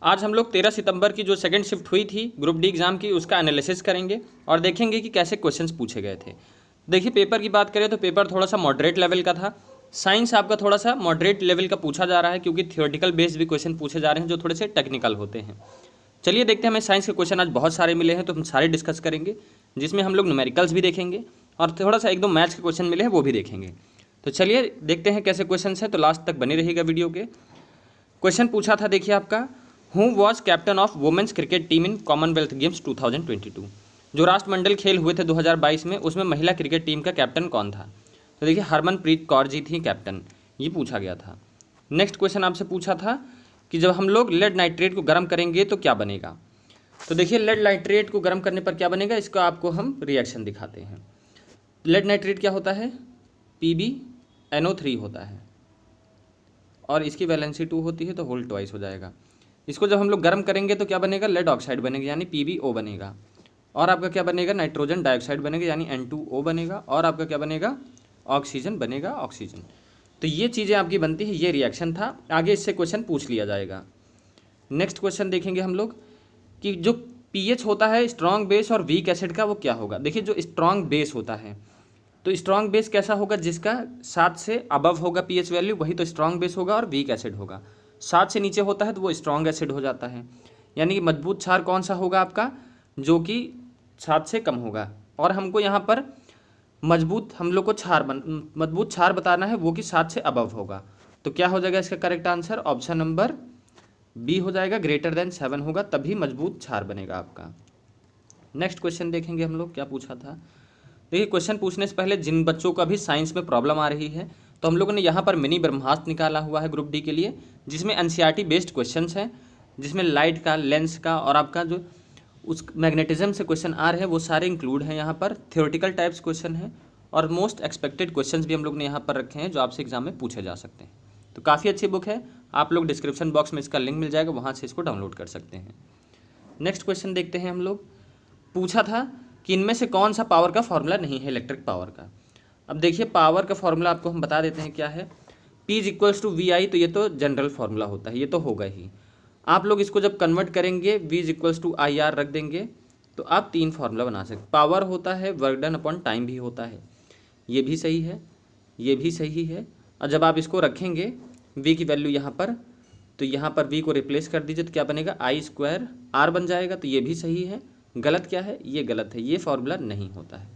आज हम लोग 13 सितंबर की जो सेकंड शिफ्ट हुई थी ग्रुप डी एग्ज़ाम की, उसका एनालिसिस करेंगे और देखेंगे कि कैसे क्वेश्चंस पूछे गए थे। देखिए, पेपर की बात करें तो पेपर थोड़ा सा मॉडरेट लेवल का था। साइंस आपका थोड़ा सा मॉडरेट लेवल का पूछा जा रहा है, क्योंकि थियोरेटिकल बेस्ड भी क्वेश्चन पूछे जा रहे हैं जो थोड़े से टेक्निकल होते हैं। चलिए देखते हैं, हमें साइंस के क्वेश्चन आज बहुत सारे मिले हैं, तो हम सारे डिस्कस करेंगे, जिसमें हम लोग न्यूमेरिकल्स भी देखेंगे और थोड़ा सा एक दो मैथ्स के क्वेश्चन मिले हैं वो भी देखेंगे। तो चलिए देखते हैं कैसे क्वेश्चन हैं, तो लास्ट तक बने रहिएगा वीडियो के। क्वेश्चन पूछा था, देखिए आपका, who was captain of women's cricket team in Commonwealth Games 2022। जो राष्ट्रमंडल खेल हुए थे 2022 में, उसमें महिला क्रिकेट टीम का कैप्टन कौन था? तो देखिए, हरमनप्रीत कौर जी थी कैप्टन, ये पूछा गया था। नेक्स्ट क्वेश्चन आपसे पूछा था कि जब हम लोग लेड नाइट्रेट को गर्म करेंगे तो क्या बनेगा? तो देखिए, लेड नाइट्रेट को गर्म करने पर क्या बनेगा, इसका आपको हम रिएक्शन दिखाते हैं। लेड नाइट्रेट क्या होता है? PbNO3 होता है, और इसकी वैलेंसी 2 होती है, तो होल ट्वाइस हो जाएगा। इसको जब हम लोग गर्म करेंगे तो क्या बनेगा? लेड ऑक्साइड बनेगा, यानी PbO बनेगा। और आपका क्या बनेगा? नाइट्रोजन डाइऑक्साइड बनेगा, यानी N2O बनेगा। और आपका क्या बनेगा? ऑक्सीजन बनेगा, ऑक्सीजन। तो ये चीज़ें आपकी बनती है, ये रिएक्शन था। आगे इससे क्वेश्चन पूछ लिया जाएगा। नेक्स्ट क्वेश्चन देखेंगे हम लोग कि जो pH होता है स्ट्रॉन्ग बेस और वीक एसिड का, वो क्या होगा? देखिए, जो स्ट्रॉन्ग बेस होता है, तो स्ट्रॉन्ग बेस कैसा होगा? जिसका 7 से अबव होगा pH वैल्यू, वही तो स्ट्रॉन्ग बेस होगा। और वीक एसिड होगा, 7 से नीचे होता है तो वो स्ट्रॉन्ग एसिड हो जाता है। यानी कि मजबूत क्षार कौन सा होगा आपका? जो कि 7 से कम होगा। और हमको यहाँ पर मजबूत, हम लोग को मजबूत क्षार बताना है, वो कि 7 से अबव होगा। तो क्या हो जाएगा इसका correct answer? Option number B हो जाएगा, ग्रेटर देन 7 होगा तभी मजबूत क्षार बनेगा आपका। नेक्स्ट क्वेश्चन देखेंगे हम लोग, क्या पूछा था। देखिए, क्वेश्चन पूछने से पहले जिन बच्चों का भी साइंस में प्रॉब्लम आ रही है, तो हम लोगों ने यहाँ पर मिनी ब्रह्मास्त्र निकाला हुआ है ग्रुप डी के लिए, जिसमें NCERT बेस्ड क्वेश्चंस हैं, जिसमें लाइट का, लेंस का और आपका जो उस मैग्नेटिज्म से क्वेश्चन आ रहे हैं वो सारे इंक्लूड हैं यहाँ पर। थ्योरेटिकल टाइप्स क्वेश्चन हैं और मोस्ट एक्सपेक्टेड क्वेश्चंस भी हम लोग ने यहाँ पर रखे हैं, जो आपसे एग्जाम में पूछे जा सकते हैं। तो काफ़ी अच्छी बुक है, आप लोग डिस्क्रिप्शन बॉक्स में इसका लिंक मिल जाएगा, वहाँ से इसको डाउनलोड कर सकते हैं। नेक्स्ट क्वेश्चन देखते हैं हम लोग। पूछा था कि इनमें से कौन सा पावर का फॉर्मूला नहीं है, इलेक्ट्रिक पावर का। अब देखिए, पावर का फॉर्मूला आपको हम बता देते हैं क्या है। P=VI, तो ये तो जनरल फार्मूला होता है, ये तो होगा ही। आप लोग इसको जब कन्वर्ट करेंगे, V=IR रख देंगे, तो आप 3 फार्मूला बना सकते। पावर होता है वर्क डन अपॉन टाइम भी होता है, ये भी सही है, ये भी सही है। और जब आप इसको रखेंगे V की वैल्यू यहाँ पर, तो यहाँ पर V को रिप्लेस कर दीजिए, तो क्या बनेगा? I²R बन जाएगा, तो ये भी सही है। गलत क्या है? ये गलत है, ये फार्मूला नहीं होता है।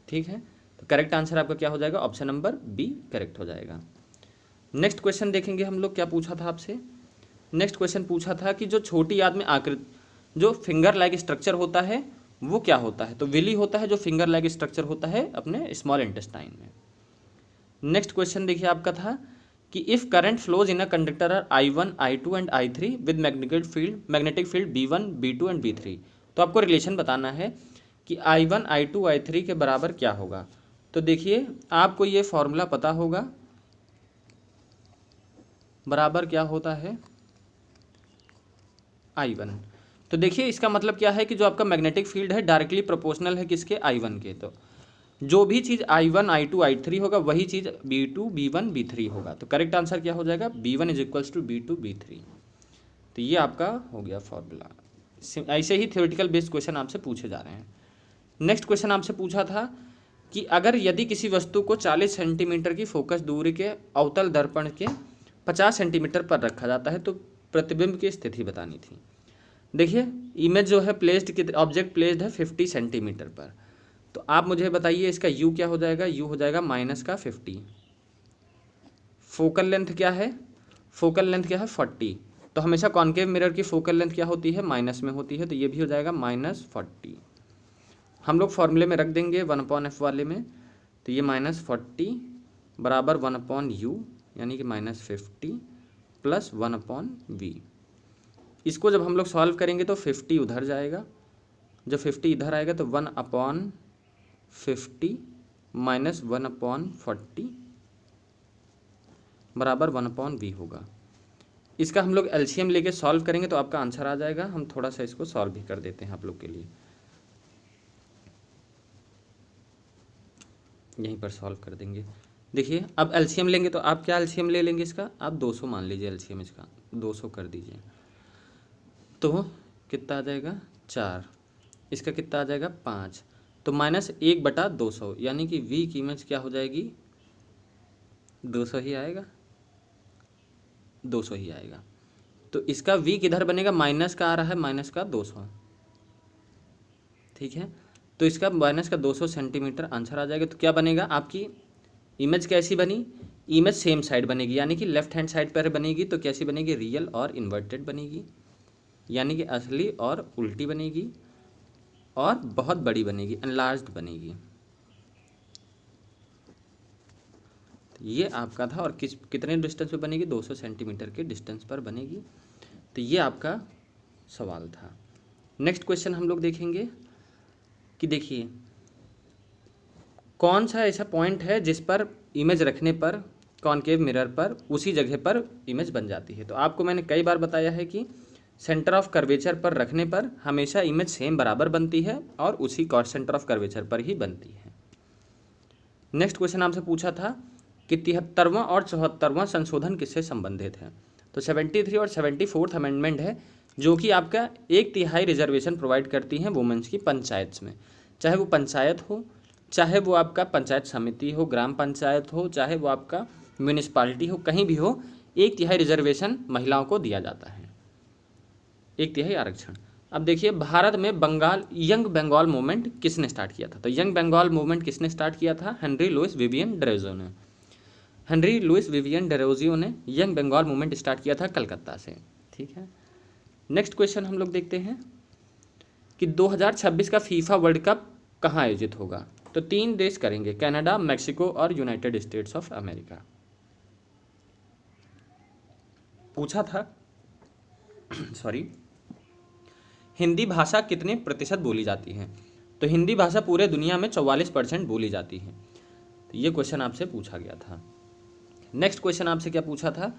ठीक है, तो करेक्ट आंसर आपका क्या हो जाएगा? ऑप्शन नंबर बी करेक्ट हो जाएगा। नेक्स्ट क्वेश्चन देखेंगे हम लोग, क्या पूछा था आपसे। नेक्स्ट क्वेश्चन पूछा था कि जो छोटी आंत में आकृति, जो फिंगर लाइक स्ट्रक्चर होता है, वो क्या होता है? तो विली होता है, जो फिंगर लाइक स्ट्रक्चर होता है अपने स्मॉल इंटेस्टाइन में। नेक्स्ट क्वेश्चन देखिए आपका था कि if current flows in a conductor are I1, I2 and I3 with magnetic field B1, B2 and B3, तो आपको रिलेशन बताना है कि I1, I2, I3 के बराबर क्या होगा। तो देखिए, आपको ये फॉर्मूला पता होगा, बराबर क्या होता है? I1। तो देखिए, इसका मतलब क्या है कि जो आपका मैग्नेटिक फील्ड है डायरेक्टली प्रोपोर्शनल है किसके? I1 के। तो जो भी चीज़ I1, I2, I3 होगा, वही चीज़ B2, B1, B3 होगा। तो करेक्ट आंसर क्या हो जाएगा? B1 = B2, B3। तो ये आपका हो गया फॉर्मूला। ऐसे ही थ्योरेटिकल बेस्ड क्वेश्चन आपसे पूछे जा रहे हैं। नेक्स्ट क्वेश्चन आपसे पूछा था कि अगर यदि किसी वस्तु को 40 सेंटीमीटर की फोकस दूरी के अवतल दर्पण के 50 सेंटीमीटर पर रखा जाता है, तो प्रतिबिंब की स्थिति बतानी थी। देखिए, इमेज जो है प्लेस्ड, ऑब्जेक्ट प्लेस्ड है 50 सेंटीमीटर पर, तो आप मुझे बताइए इसका यू क्या हो जाएगा? यू हो जाएगा -50। फोकल लेंथ क्या है? फोकल लेंथ क्या है? 40। तो हमेशा कॉन्केव मिरर की फोकल लेंथ क्या होती है? माइनस में होती है, तो ये भी हो जाएगा -40। हम लोग फॉर्मूले में रख देंगे 1/f वाले में, तो ये -40 बराबर 1/u, यानी कि -50 प्लस 1/v। इसको जब हम लोग सॉल्व करेंगे तो 50 उधर जाएगा, जब 50 इधर आएगा तो 1/50 माइनस 1/40 बराबर 1/v होगा। इसका हम लोग एलसीएम लेके सॉल्व करेंगे तो आपका आंसर आ जाएगा। हम थोड़ा सा इसको सॉल्व भी कर देते हैं आप लोग के लिए, यहीं पर सॉल्व कर देंगे। देखिए, अब एलसीएम लेंगे तो आप क्या एलसीएम ले लेंगे इसका? आप 200 मान लीजिए एलसीएम इसका, 200 कर दीजिए। तो कितना आ जाएगा 4, इसका कितना आ जाएगा 5, तो -1/200 यानी कि v की इमेज क्या हो जाएगी 200 ही आएगा, 200 ही आएगा। तो इसका v किधर बनेगा, माइनस का आ रहा है, माइनस का 200, ठीक है। तो इसका माइनस का 200 सेंटीमीटर आंसर आ जाएगा। तो क्या बनेगा, आपकी इमेज कैसी बनी, इमेज सेम साइड बनेगी, यानी कि लेफ्ट हैंड साइड पर बनेगी। तो कैसी बनेगी, रियल और इन्वर्टेड बनेगी, यानी कि असली और उल्टी बनेगी, और बहुत बड़ी बनेगी, एनलार्ज्ड बनेगी। तो ये आपका था, और कितने डिस्टेंस पे बनेगी, 200 सेंटीमीटर के डिस्टेंस पर बनेगी। तो ये आपका सवाल था। नेक्स्ट क्वेश्चन हम लोग देखेंगे कि देखिए कौन सा ऐसा पॉइंट है जिस पर इमेज रखने पर कॉनकेव मिरर पर उसी जगह पर इमेज बन जाती है। तो आपको मैंने कई बार बताया है कि सेंटर ऑफ कर्वेचर पर रखने पर हमेशा इमेज सेम बराबर बनती है और उसी सेंटर ऑफ कर्वेचर पर ही बनती है। नेक्स्ट क्वेश्चन आपसे पूछा था कि 73वां और 74वां संशोधन किससे संबंधित है। तो 73 और 74th अमेंडमेंट है, जो कि आपका 1/3 रिजर्वेशन प्रोवाइड करती हैं वुमेन्स की पंचायत में, चाहे वो पंचायत हो, चाहे वो आपका पंचायत समिति हो, ग्राम पंचायत हो, चाहे वो आपका म्यूनिसपालिटी हो, कहीं भी हो, 1/3 रिजर्वेशन महिलाओं को दिया जाता है, 1/3 आरक्षण। अब देखिए भारत में यंग बंगाल मूवमेंट किसने स्टार्ट किया था। तो यंग बंगाल मूवमेंट किसने स्टार्ट किया था, हेनरी लुइस विवियन डेरोजियो ने। हेनरी लुइस विवियन डेरोजियो ने यंग बंगाल मूवमेंट स्टार्ट किया था कलकत्ता से, ठीक है। नेक्स्ट क्वेश्चन हम लोग देखते हैं कि 2026 का फीफा वर्ल्ड कप कहाँ आयोजित होगा। तो 3 देश करेंगे, कनाडा, मैक्सिको और यूनाइटेड स्टेट्स ऑफ अमेरिका। पूछा था सॉरी, हिंदी भाषा कितने प्रतिशत बोली जाती है। तो हिंदी भाषा पूरे दुनिया में 44% बोली जाती है। तो ये क्वेश्चन आपसे पूछा गया था। नेक्स्ट क्वेश्चन आपसे क्या पूछा था,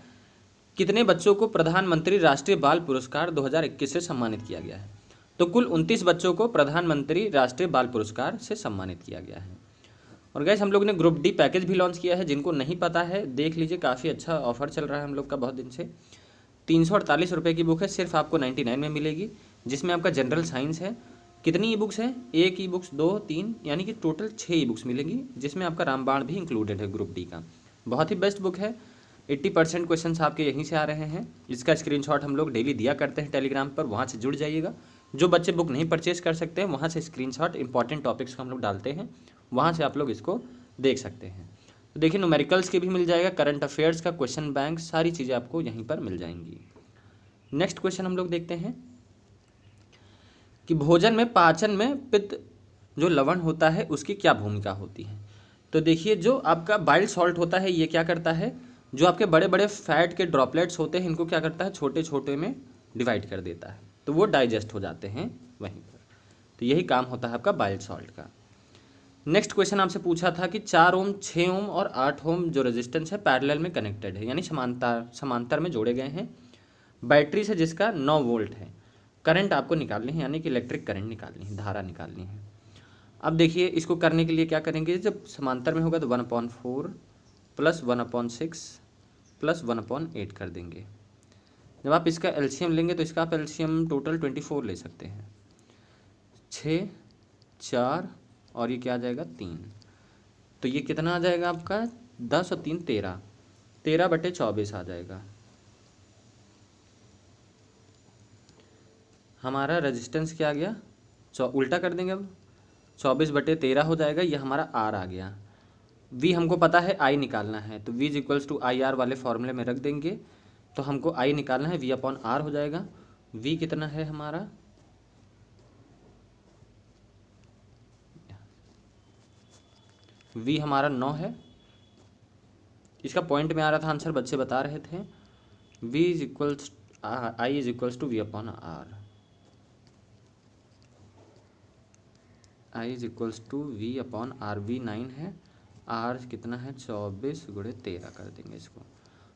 कितने बच्चों को प्रधानमंत्री राष्ट्रीय बाल पुरस्कार 2021 से सम्मानित किया गया है। तो कुल 29 बच्चों को प्रधानमंत्री राष्ट्रीय बाल पुरस्कार से सम्मानित किया गया है। और गैस हम लोग ने ग्रुप डी पैकेज भी लॉन्च किया है, जिनको नहीं पता है देख लीजिए, काफ़ी अच्छा ऑफर चल रहा है हम लोग का बहुत दिन से। 348 रुपये की बुक है, सिर्फ आपको 99 में मिलेगी, जिसमें आपका जनरल साइंस है। कितनी ई बुक्स हैं, एक ई बुक्स 2 3 यानी कि टोटल 6 ई बुक्स मिलेंगी, जिसमें आपका रामबाण भी इंक्लूडेड है ग्रुप डी का। बहुत ही बेस्ट बुक है, 80% क्वेश्चन आपके यहीं से आ रहे हैं। इसका स्क्रीनशॉट हम लोग डेली दिया करते हैं टेलीग्राम पर, वहाँ से जुड़ जाइएगा। जो बच्चे बुक नहीं परचेज कर सकते हैं, वहाँ से स्क्रीनशॉट इंपॉर्टेंट टॉपिक्स को हम लोग डालते हैं, वहाँ से आप लोग इसको देख सकते हैं। तो देखिए न्यूमेरिकल्स के भी मिल जाएगा, करंट अफेयर्स का, क्वेश्चन बैंक, सारी चीज़ें आपको यहीं पर मिल जाएंगी। नेक्स्ट क्वेश्चन हम लोग देखते हैं कि भोजन में पाचन में पित्त जो लवण होता है उसकी क्या भूमिका होती है। तो देखिए जो आपका बाइल सॉल्ट होता है ये क्या करता है, जो आपके बड़े बड़े फैट के ड्रॉपलेट्स होते हैं इनको क्या करता है, छोटे छोटे में डिवाइड कर देता है, तो वो डाइजेस्ट हो जाते हैं वहीं पर। तो यही काम होता है आपका बाइल सॉल्ट का। नेक्स्ट क्वेश्चन आपसे पूछा था कि 4 ओम, 6 ओम और 8 ओम जो रेजिस्टेंस है पैरेलल में कनेक्टेड है, यानी समांतर में जोड़े गए हैं बैटरी से, जिसका 9 वोल्ट है। करंट आपको निकालनी है, यानी कि इलेक्ट्रिक करंट निकालनी है, धारा निकालनी है। अब देखिए इसको करने के लिए क्या करेंगे, जब समांतर में होगा तो 1/4 प्लस 1/6 प्लस 1/8 कर देंगे। जब आप इसका एलसीएम लेंगे तो इसका आप एलसीएम टोटल 24 ले सकते हैं, 6 4 और ये क्या आ जाएगा 3। तो ये कितना आ जाएगा आपका 10 और 3 13, 13/24 आ जाएगा। हमारा रेजिस्टेंस क्या आ गया, उल्टा कर देंगे, अब 24/13 हो जाएगा, ये हमारा आर आ गया। वी हमको पता है आई निकालना है, तो V equals to I R वाले फॉर्मूले में रख देंगे। तो हमको आई निकालना है, V/R हो जाएगा। वी कितना है हमारा, वी हमारा 9 है। इसका पॉइंट में आ रहा था आंसर, बच्चे बता रहे थे। V is equals I is equals to V/R, I is equals to V/R। V 9 है, आर कितना है 24/13 कर देंगे इसको।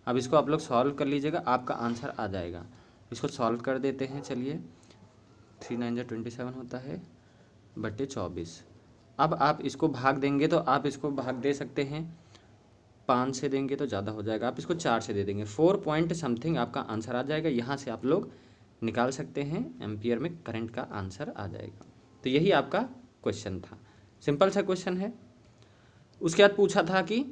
अब इसको आप लोग सॉल्व कर लीजिएगा, आपका आंसर आ जाएगा। इसको सॉल्व कर देते हैं, चलिए 3 9 27 होता है बटे 24। अब आप इसको भाग देंगे तो आप इसको भाग दे सकते हैं, 5 से देंगे तो ज़्यादा हो जाएगा, आप इसको 4 से दे देंगे, 4 पॉइंट समथिंग आपका आंसर आ जाएगा। यहाँ से आप लोग निकाल सकते हैं, एम्पियर में करंट का आंसर आ जाएगा। तो यही आपका क्वेश्चन था, सिंपल सा क्वेश्चन है। उसके बाद पूछा था कि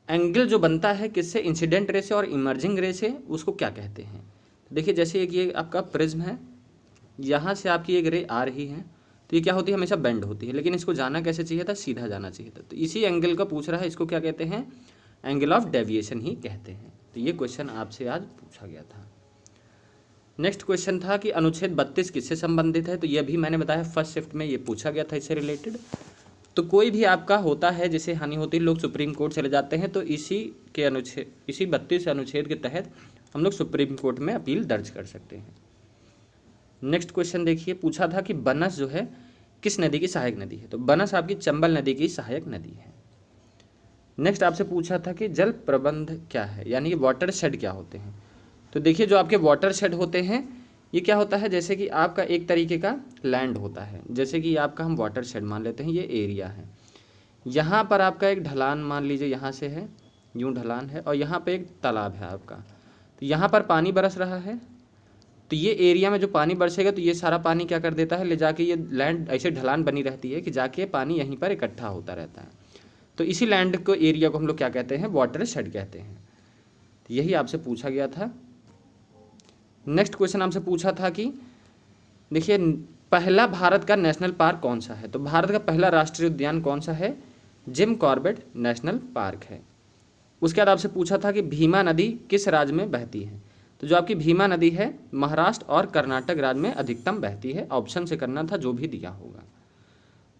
एंगल जो बनता है किससे, इंसिडेंट रे से और इमर्जिंग रे से, उसको क्या कहते हैं। तो देखिए जैसे एक ये आपका प्रिज्म है, यहाँ से आपकी एक रे आ रही है, तो ये क्या होती है, हमेशा बेंड होती है, लेकिन इसको जाना कैसे चाहिए था, सीधा जाना चाहिए था। तो इसी एंगल का पूछ रहा है, इसको क्या कहते हैं, एंगल ऑफ डेविएशन ही कहते हैं। तो ये क्वेश्चन आपसे आज पूछा गया था। नेक्स्ट क्वेश्चन था कि अनुच्छेद 32 किससे संबंधित है। तो ये भी मैंने बताया फर्स्ट शिफ्ट में ये पूछा गया था इससे रिलेटेड। तो कोई भी आपका होता है जिसे हानि होती है, लोग सुप्रीम कोर्ट चले जाते हैं, तो इसी 32 अनुच्छेद के तहत हम लोग सुप्रीम कोर्ट में अपील दर्ज कर सकते हैं। नेक्स्ट क्वेश्चन देखिए, पूछा था कि बनस जो है किस नदी की सहायक नदी है। तो बनस आपकी चंबल नदी की सहायक नदी है। नेक्स्ट आपसे पूछा था कि जल प्रबंध क्या है, यानी कि वाटर शेड क्या होते हैं। तो देखिए जो आपके वाटर शेड होते हैं, ये क्या होता है, जैसे कि आपका एक तरीके का लैंड होता है, जैसे कि आपका हम वाटर शेड मान लेते हैं, ये एरिया है, यहाँ पर आपका एक ढलान मान लीजिए, यहाँ से है, यूँ ढलान है, और यहाँ पे एक तालाब है आपका। तो यहाँ पर पानी बरस रहा है, तो ये एरिया में जो पानी बरसेगा, तो ये सारा पानी क्या कर देता है, ले जाके ये लैंड ऐसे ढलान बनी रहती है कि जाके पानी यहीं पर इकट्ठा होता रहता है। तो इसी लैंड को, एरिया को हम लोग क्या कहते हैं, वाटर शेड कहते हैं। तो यही आपसे पूछा गया था। नेक्स्ट क्वेश्चन आपसे पूछा था कि देखिए पहला भारत का नेशनल पार्क कौन सा है। तो भारत का पहला राष्ट्रीय उद्यान कौन सा है, जिम कॉर्बेट नेशनल पार्क है। उसके बाद आपसे पूछा था कि भीमा नदी किस राज्य में बहती है। तो जो आपकी भीमा नदी है महाराष्ट्र और कर्नाटक राज्य में अधिकतम बहती है। ऑप्शन से करना था जो भी दिया होगा।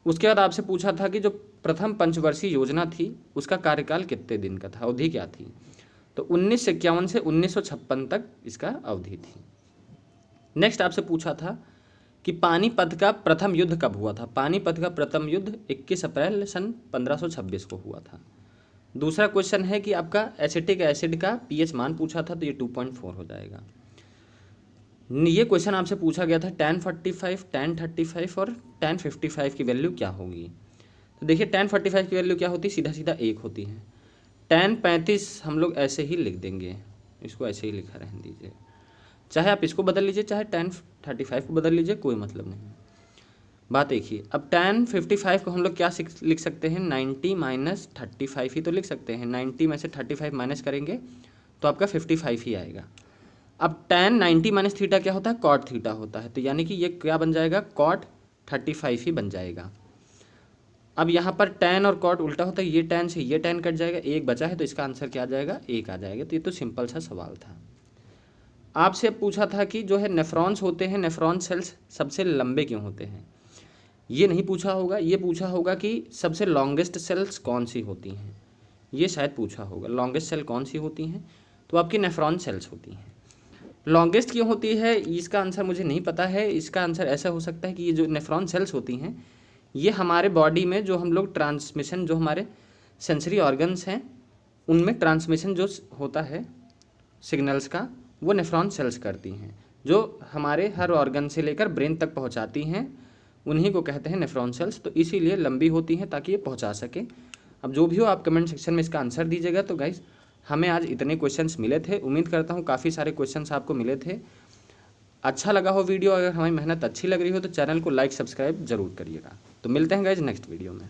उसके बाद आपसे पूछा था कि जो प्रथम पंचवर्षीय योजना थी उसका कार्यकाल कितने दिन का था, अवधि क्या थी। तो 1951 से 1956 तक इसका अवधि थी। नेक्स्ट आपसे पूछा था कि पानीपत का प्रथम युद्ध कब हुआ था। पानीपत का प्रथम युद्ध 21 अप्रैल सन 1526 को हुआ था। दूसरा क्वेश्चन है कि आपका एसिटिक एसिड का पीएच मान पूछा था, तो ये 2.4 हो जाएगा। ये क्वेश्चन आपसे पूछा गया था tan 45, tan 35 और tan 55 की वैल्यू क्या होगी। तो देखिए tan 45 की वैल्यू क्या होती है, सीधा सीधा 1 होती है। tan 35 हम लोग ऐसे ही लिख देंगे, इसको ऐसे ही लिखा रहने दीजिए, चाहे आप इसको बदल लीजिए चाहे tan 35 को बदल लीजिए, कोई मतलब नहीं, बात एक ही। अब tan 55 को हम लोग क्या लिख सकते हैं, 90 माइनस 35 ही तो लिख सकते हैं। 90 में से 35 माइनस करेंगे तो आपका 55 ही आएगा। अब tan 90 माइनस थीटा क्या होता है, cot थीटा होता है, तो यानी कि ये क्या बन जाएगा, cot 35 ही बन जाएगा। अब यहाँ पर tan और cot उल्टा होता है, ये tan से ये tan कट जाएगा, एक बचा है, तो इसका आंसर क्या आ जाएगा, 1 आ जाएगा। तो ये तो सिंपल सा सवाल था। आपसे पूछा था कि जो है नेफ्रॉन्स होते हैं, नेफ्रॉन सेल्स सबसे लंबे क्यों होते हैं। ये नहीं पूछा होगा, ये पूछा होगा कि सबसे लॉन्गेस्ट सेल्स कौन सी होती हैं, ये शायद पूछा होगा। लॉन्गेस्ट सेल कौन सी होती हैं, तो आपकी नेफ्रॉन सेल्स होती हैं। लॉन्गेस्ट क्यों होती है, इसका आंसर मुझे नहीं पता है। इसका आंसर ऐसा हो सकता है कि ये जो नेफ्रॉन सेल्स होती हैं, ये हमारे बॉडी में जो हम लोग ट्रांसमिशन, जो हमारे सेंसरी ऑर्गन्स हैं, उनमें ट्रांसमिशन जो होता है सिग्नल्स का, वो नेफ्रॉन सेल्स करती हैं, जो हमारे हर ऑर्गन से लेकर ब्रेन तक पहुंचाती हैं, उन्हीं को कहते हैं नेफ्रॉन सेल्स। तो इसीलिए लंबी होती हैं ताकि ये पहुंचा सके। अब जो भी हो आप कमेंट सेक्शन में इसका आंसर दीजिएगा। तो गाइस हमें आज इतने क्वेश्चंस मिले थे, उम्मीद करता हूँ काफ़ी सारे क्वेश्चंस आपको मिले थे। अच्छा लगा हो वीडियो, अगर हमारी मेहनत अच्छी लग रही हो तो चैनल को लाइक सब्सक्राइब जरूर करिएगा। तो मिलते हैं गाइस नेक्स्ट वीडियो में।